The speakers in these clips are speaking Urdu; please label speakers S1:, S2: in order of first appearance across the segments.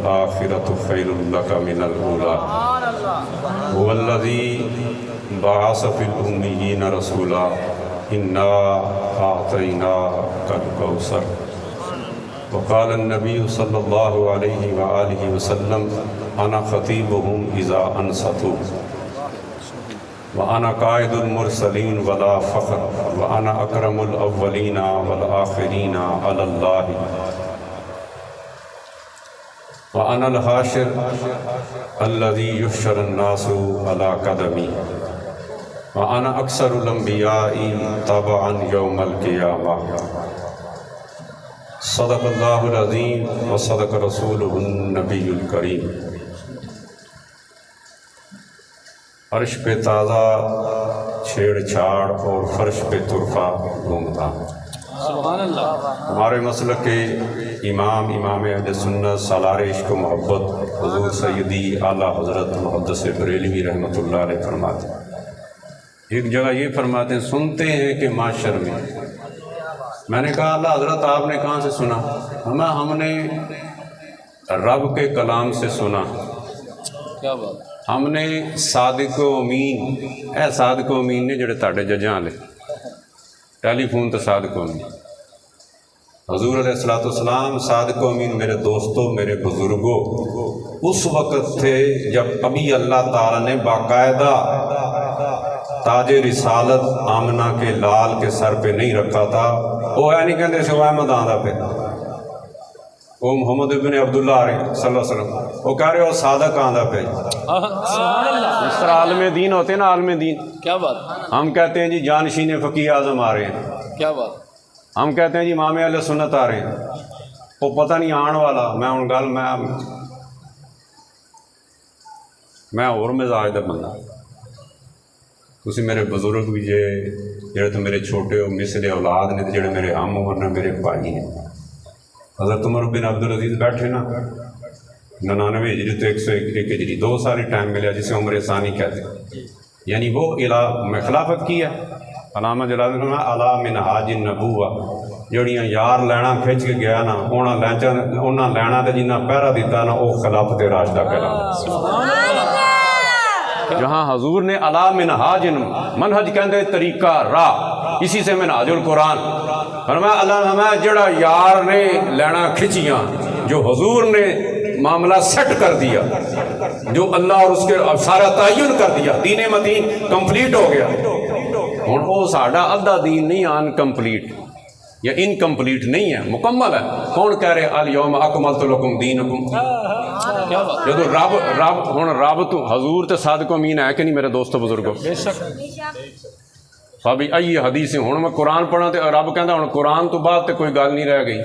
S1: وَلَلْآخِرَةُ خَيْرٌ لَكَ مِنَ الْأُولَىٰ هُوَ الَّذِي بَعَثَ فِي الْأُمِّيِّينَ رَسُولًا إِنَّا أَعْطَيْنَاكَ الْكَوْثَرَ وقال النبي صلی اللہ علیہ وآلہ وسلم انا خطیبہم اذا انصتوا وانا قائد المرسلین ولا فخر وانا اکرم الاولین والآخرین علی اللہ وانا الحاشر الذی یحشر الناس علی قدمی وانا اکثر الانبیاء تبعا یوم القیامہ۔ صدق اللہ العظیم و صدق رسولہ النبی الکریم۔ عرش پہ تازہ چھیڑ چھاڑ اور فرش پہ طرفہ گھومتا۔
S2: سبحان اللہ۔
S1: ہمارے مسلک کے امام اہل سنت سالار عشق و محبت حضور سیدی اعلیٰ حضرت محدث بریلوی رحمۃ اللہ علیہ فرماتے ہیں، ایک جگہ یہ فرماتے ہیں، سنتے ہیں کہ معاشر میں نے کہا اللہ حضرت آپ نے کہاں سے سنا؟ ہم نے رب کے کلام سے سنا۔
S2: کیا بات؟
S1: ہم نے صادق و امین، اے صادق و امین نے جڑے تاڑے ججاں لے ٹیلی فون تو صادق و امین حضور علیہ السلام صادق و امین میرے دوستوں، میرے بزرگوں اس وقت تھے جب ابھی اللہ تعالیٰ نے باقاعدہ تاج رسالت آمنہ کے لال کے سر پہ نہیں رکھا تھا۔ وہ ہے نہیں کہتے سوائے احمد آندہ پہ، وہ محمد ابن عبداللہ صلی اللہ علیہ وسلم وہ کہہ رہے ہو صادق آندہ پہ۔ اس طرح عالم دین ہوتے ہیں نا، عالم دین۔
S2: کیا بات؟
S1: ہم کہتے ہیں جی جانشین فقیہ اعظم آ رہے ہیں،
S2: کیا بات؟
S1: ہم کہتے ہیں جی امام اہل سنت آ رہے ہیں، وہ پتہ نہیں آن والا میں ان گل میں اور مزاج دا بندہ، تسی میرے بزرگ بھی جڑے تو میرے چھوٹے ہو مثل اولاد نے، جڑے میرے ہم عمر نے، میرے بھائی ہیں۔ حضرت عمر بن عبدالعزیز بیٹھے نا 99 ہجری تو 101 ہجری 2 سال ٹائم ملیا جسے عمر ثانی کہتے ہیں، یعنی وہ میں خلافت کی ہے۔ علامہ جلال علا منہاج النبوہ جڑیاں یار لینا کھچ کے گیا نا انہاں لینا تے جنہ پہرا دیتا نا وہ خلافت راشدہ کہلاتا۔ جہاں حضور نے علا منہاج، منہج کہندے طریقہ راہ، اسی سے منہاج القرآن فرمایا اللہ ہمیں جڑا یار نے لینا کھچیاں، جو حضور نے معاملہ سیٹ کر دیا، جو اللہ اور اس کے سارا تعین کر دیا، دین متین کمپلیٹ ہو گیا۔ ہن وہ ساڈا ادھا دین نہیں ان کمپلیٹ یا انکمپلیٹ نہیں ہے، مکمل ہے۔ کون کہہ رہے الیوم اکملت لکم دینکم؟ جدو رب تو حضور تے صادق و امین ہے کہ نہیں میرے دوستو بزرگو؟
S2: بے شک۔
S1: فبی ای حدیث ہن میں قرآن پڑھا تے رب کہندا ہن قرآن تو بعد تے کوئی گل نہیں رہ گئی۔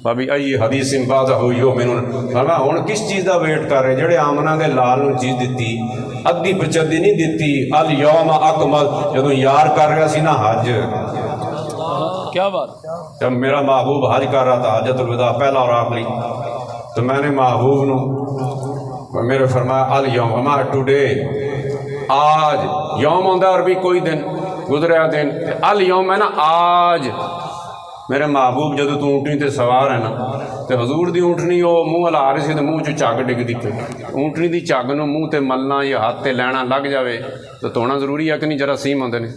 S1: فبی ای حدیث بعد یؤمنون، فرمایا ہن کس چیز دا ویٹ کر رہے؟ جڑے آمنہ دے لال نوں چیز دتی ادھی پچدی نہیں دتی، الیوم اکمل جدو یار کر رہا سی نا حج،
S2: کیا بات؟
S1: جب میرا محبوب حج کر رہا تھا حجۃ الوداع پہلا اور آخری، تو میں نے محبوب نو میرے فرمایا الیوم، ہمارا ٹوڈے، آج یوم ہوندہ عربی کوئی دن گزریا دن، الیوم ہے نا آج۔ میرے محبوب جدو تو اونٹنی تے سوار ہے نا تے حضور دی اونٹنی وہ منہ ہلا رہی سی تے منہ چو چگ ڈگ دی پئی، اونٹنی دی چگ نو منہ تے ملنا یا ہاتھ تے لینا لگ جاوے تو دھونا ضروری ہے کہ نہیں؟ جراثیم ہوندے نے۔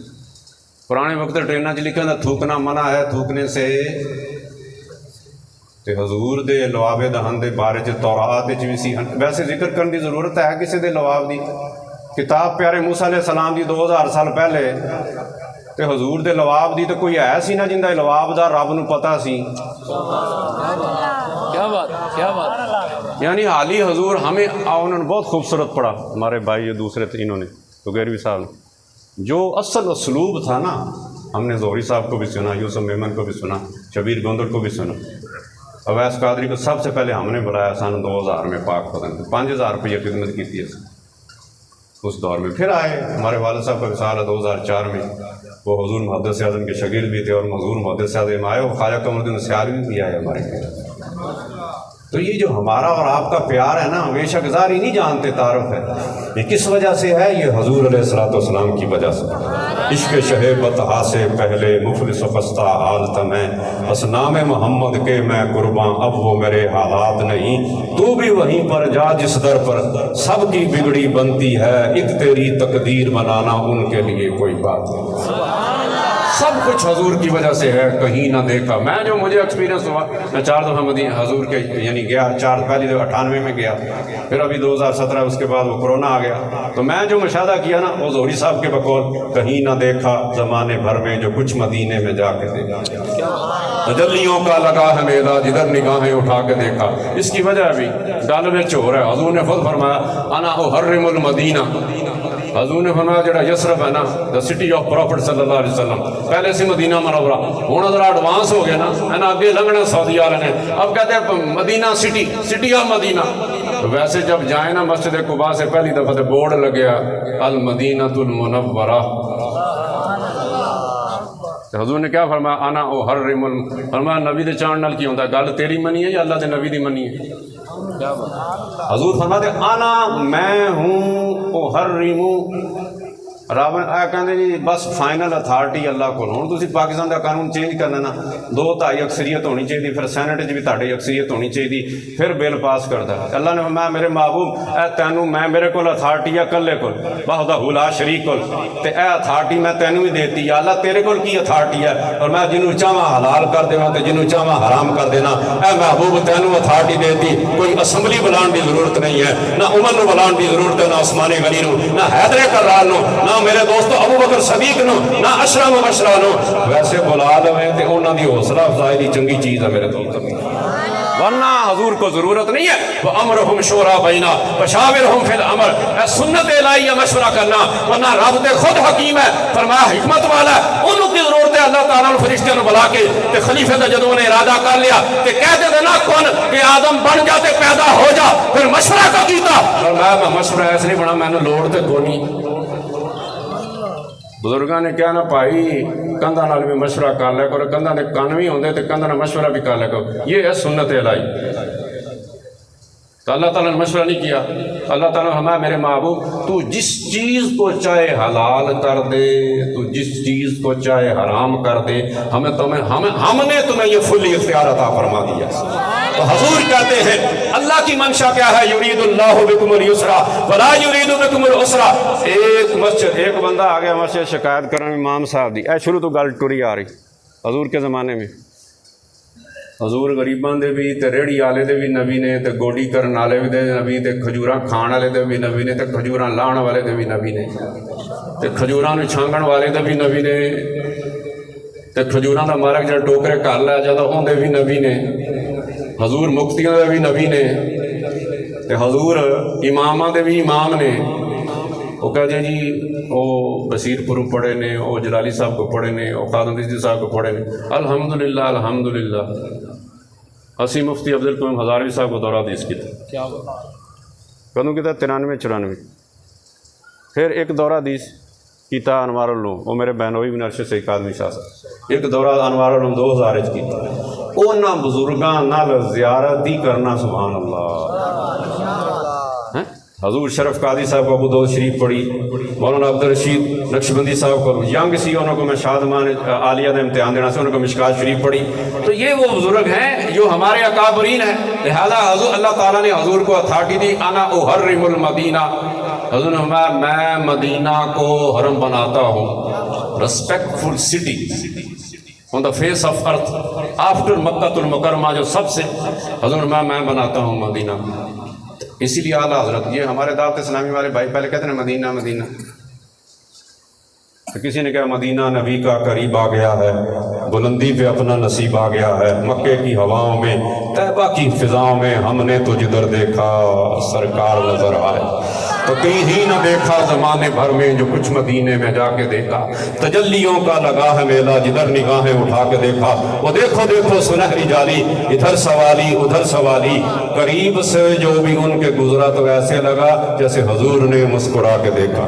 S1: پرانے وقت ٹریناں چ لکھا تھا تھوکنا منع ہے، تھوکنے سے تے حضور دے لواب دہن دے بارے چ تورات وچ بھی سی، ویسے ذکر کرن دی ضرورت ہے کسی دے لواب دی؟ کتاب پیارے موسیٰ علیہ السلام دی 2000 سال پہلے تے حضور دے لواب دی تو کوئی ہے سی نا جن دا لواب دا رب نو پتہ سی۔
S2: کیا بات؟ کیا بات؟
S1: یعنی حالی حضور ہمیں انہوں نے بہت خوبصورت پڑھا، ہمارے بھائی جو دوسرے تھے انہوں نے بغیروی صاحب نے، جو اصل اسلوب تھا نا، ہم نے زہری صاحب کو بھی سنا، یوسف میمن کو بھی سنا، شبیر گوندر کو بھی سنا، اویس قادری کو سب سے پہلے ہم نے بلایا سن 2000 میں پاک پتن 5000 روپیہ خدمت کی تھی اس دور میں۔ پھر آئے ہمارے والد صاحب کا وصال ہے 2004 میں، وہ حضور محدث اعظم کے شاگرد بھی تھے اور حضور محدث اعظم آئے، وہ خواجہ قمر الدین سیالوی بھی آئے ہمارے پاس۔ تو یہ جو ہمارا اور آپ کا پیار ہے نا، بے شک ظاہری نہیں جانتے تعارف ہے، یہ کس وجہ سے ہے؟ یہ حضور علیہ الصلوۃ والسلام کی وجہ سے۔ عشق شہ بطحا سے پہلے مفلس و خستہ حالت میں، بس نام محمد کے میں قرباں اب وہ میرے حالات نہیں، تو بھی وہیں پر جا جس در پر سب کی بگڑی بنتی ہے، ایک تیری تقدیر بنانا ان کے لیے کوئی بات نہیں۔ سب کچھ حضور کی وجہ سے ہے، کہیں نہ دیکھا۔ میں جو مجھے ایکسپیرینس ہوا، میں 4 دفعہ مدینہ حضور کے یعنی گیا، 4 پہلی دفعہ 98 میں گیا، پھر ابھی 2017 اس کے بعد وہ کورونا آ گیا، تو میں جو مشاہدہ کیا نا وہ زہری صاحب کے بقول کہیں نہ دیکھا زمانے بھر میں جو کچھ مدینے میں جا کے دیکھا، تجلیوں کا لگا ہے میلہ جدھر نگاہیں اٹھا کے دیکھا۔ اس کی وجہ بھی گل میں چور ہے، حضور نے خود فرمایا انا احرم المدینہ، حضور نے فرمایا جڑا یسرب ہے نا دا سٹی آف پروفٹ صلی اللہ علیہ وسلم، پہلے سے مدینہ منورہ، ہوں ذرا ایڈوانس ہو گیا نا، ہے نا، آگے لنگنا سعودی والے نے، اب کہتے ہیں مدینہ سٹی آف مدینہ۔ تو ویسے جب جائیں نا مسجد قباء سے پہلی دفعہ تو بورڈ لگیا المدینۃ المنورہ، حضور نے کیا فرمایا انا احرم فرمایا نبی دے چاند نال کی ہوندا، گل تیری منی ہے یا اللہ دے نبی دی منی ہے؟ کیا بات؟ حضور فرماتے انا میں ہوں احرم، رب کہتے جی بس فائنل اتھارٹی اللہ کو، ہوں تسی پاکستان کا قانون چینج کرنا نا 2/3 اکثریت ہونی چاہیے، پھر سینٹ بھی تہاڈی اکثریت ہونی چاہیے، پھر بل پاس کرتا ہے۔ اللہ نے فرمایا میرے محبوب اے تینوں میں میرے کول اتھارٹی ہے کلے کول وحدہ لا شریک کول، تے اے اتھارٹی میں تینوں ہی دیتی ہے، اللہ تیرے کول کی اتھارٹی ہے؟ اور میں جنوں چاہواں حلال کر دینا تے جنوں چاہواں حرام کر دینا، اے محبوب تینوں اتھارٹی دیتی، کوئی اسمبلی بلان دی ضرورت نہیں ہے، نہ عمر نو بلان دی ضرورت ہے، نہ عثمان غنی نو، نہ حیدر کرار نو، نہ میرے دوستو ابو بکر صدیق نو، نہ اشرا مبشرا نو، ویسے بلا لویں تے انہاں دی حوصلہ افزائی دی چنگی چیز ہے میرے دوستو، ورنہ حضور کو ضرورت نہیں ہے وَأَمْرُهُمْ شُورَىٰ بَيْنَا وَشَاوِرْهُمْ فِي الْأَمْرِ، اے سنت الہیہ مشورہ کرنا، ورنہ رب تے خود حکیم ہے، فرمایا حکمت والا ہے، انہوں کی ضرورت ہے اللہ تعالیٰ نے فرشتے نے بلا کے تے خلیفے دا جدوں نے ارادہ کر لیا تے کہہ دے دینا کون کہ آدم بن جا تے پیدا ہو جا، پھر مشورہ کا کیتا، فرمایا میں مشورہ ایسے نہیں بنا، میں نے لوڑ تے کونی۔ بزرگاں نے کیا نا بھائی کندھا نال بھی مشورہ کر لیا کرو، کندھا نے کان بھی ہوندے تے کندھا نال مشورہ بھی کر لیا کرو، یہ ہے سنت الہی۔ تو اللہ تعالیٰ نے مشورہ نہیں کیا، اللہ تعالیٰ نے ہمیں میرے محبوب تو جس چیز کو چاہے حلال کر دے، تو جس چیز کو چاہے حرام کر دے، ہم نے تمہیں یہ فلی اختیار عطا فرما دیا۔ تو حضور کہتے ہیں اللہ کی منشا کیا ہے، یرید اللہ بکم اليسرا ولا یرید بکم العسرا۔ ایک بندہ آ گیا مسجد شکایت کرنے امام صاحب دی، اے شروع تو گل ٹری آ رہی حضور کے زمانے میں، حضور غریباں دے بھی تے ریڑھی والے دے بھی نبی نے، تے گوڈی کرن والے بھی دے نبی، تے کھجوراں کھان والے دے بھی نبی نے، تے کھجوراں لاہن والے دے بھی نبی نے، تے کھجوراں نوں چھانگن والے دے بھی نبی نے، تے کھجوراں دا مارک جڑا ٹوکرے گھر لے جاتا اون دے بھی نبی نے، حضور مفتیاں دے بھی نبی نے، تے حضور اماماں دے بھی امام نے۔ وہ کہتے جی وہ بصیر پوروں پڑھے نے، وہ جلالی صاحب کو پڑھے نے، وہ خادم رضوی صاحب کو پڑھے نے، الحمدللہ الحمدللہ۔ اسی مفتی عبدالقیوم ہزاروی صاحب کو دورہ حدیث کی تھا، کدوں کی تھا 93-94، پھر ایک دورہ حدیث کیتا انوار العلوم، وہ میرے بہنوئی بن ارشد سید قادمی شاہ صاحب، ایک دورہ انوار العلوم 2000 کیتا، انہاں بزرگاں نال زیارت ہی کرنا سبحان اللہ۔ حضور شرف قاضی صاحب کو ابو داؤد شریف پڑھی، مولانا عبدالرشید نقشبندی صاحب کو ینگ سی، انہوں کو میں شادمان عالیہ دا امتحان دینا سے انہوں کو مشکات شریف پڑھی۔ تو یہ وہ بزرگ ہیں جو ہمارے اکابرین ہیں، لہذا حضور اللہ تعالیٰ نے حضور کو اتھارٹی دی، انا احرم المدینہ، حضور نے فرمایا میں مدینہ کو حرم بناتا ہوں، respectful city on the face of earth after مکہ المکرمہ، جو سب سے حضور میں بناتا ہوں مدینہ۔ اسی لیے اعلیٰ حضرت یہ ہمارے دعوت اسلامی والے بھائی پہلے کہتے ہیں مدینہ مدینہ، تو کسی نے کہا مدینہ نبی کا قریب آ گیا ہے، بلندی پہ اپنا نصیب آ گیا ہے، مکے کی ہواؤں میں طیبہ کی فضاؤں میں ہم نے تو جدھر دیکھا سرکار نظر آئے، تو کہیں ہی نہ دیکھا زمانے بھر میں جو کچھ مدینے میں جا کے دیکھا، تجلیوں کا لگا ہے میلہ جدھر نگاہیں اٹھا کے دیکھا، وہ دیکھو دیکھو سنہری جالی، ادھر سوالی ادھر سوالی، قریب سے جو بھی ان کے گزرا تو ایسے لگا جیسے حضور نے مسکرا کے دیکھا۔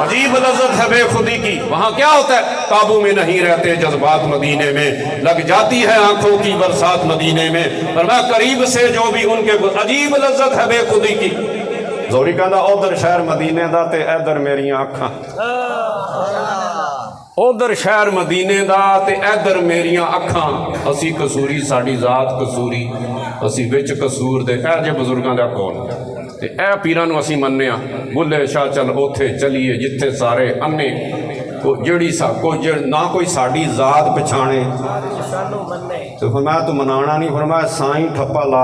S1: عجیب لذت ہے بے خودی کی، وہاں کیا ہوتا ہے، قابو میں نہیں رہتے جذبات مدینے میں، لگ جاتی ہے آنکھوں کی برسات مدینے میں، فرمایا قریب سے جو بھی ان کے عجیب لذت ہے بے خودی کی۔ زوری کہندا ادھر شہر مدینے دا تے ادھر میری آنکھاں، ਉਧਰ ਸ਼ਹਿਰ ਮਦੀਨੇ ਦਾ ਤੇ ਇੱਧਰ ਮੇਰੀਆਂ ਅੱਖਾਂ। ਅਸੀਂ ਕਸੂਰੀ, ਸਾਡੀ ਜ਼ਾਤ ਕਸੂਰੀ, ਅਸੀਂ ਵਿੱਚ ਕਸੂਰ ਦੇ। ਇਹ ਜੇ ਬਜ਼ੁਰਗਾਂ ਦਾ ਕੌਲ ਤੇ ਇਹ ਪੀਰਾਂ ਨੂੰ ਅਸੀਂ ਮੰਨਿਆ। ਬੁੱਲੇ ਸ਼ਾਹ ਚੱਲ ਉੱਥੇ ਚਲੀਏ ਜਿੱਥੇ ਸਾਰੇ ਅੰਨੇ ਜਿਹੜੀ ਨਾ ਕੋਈ ਸਾਡੀ ਜ਼ਾਤ ਪਛਾਣੇ। ਤੇ ਫਰਮਾਇਆ ਤੂੰ ਮਨਾਣਾ ਨਹੀਂ, ਫਰਮਾਇਆ ਸਾਈਂ ਠੱਪਾ ਲਾ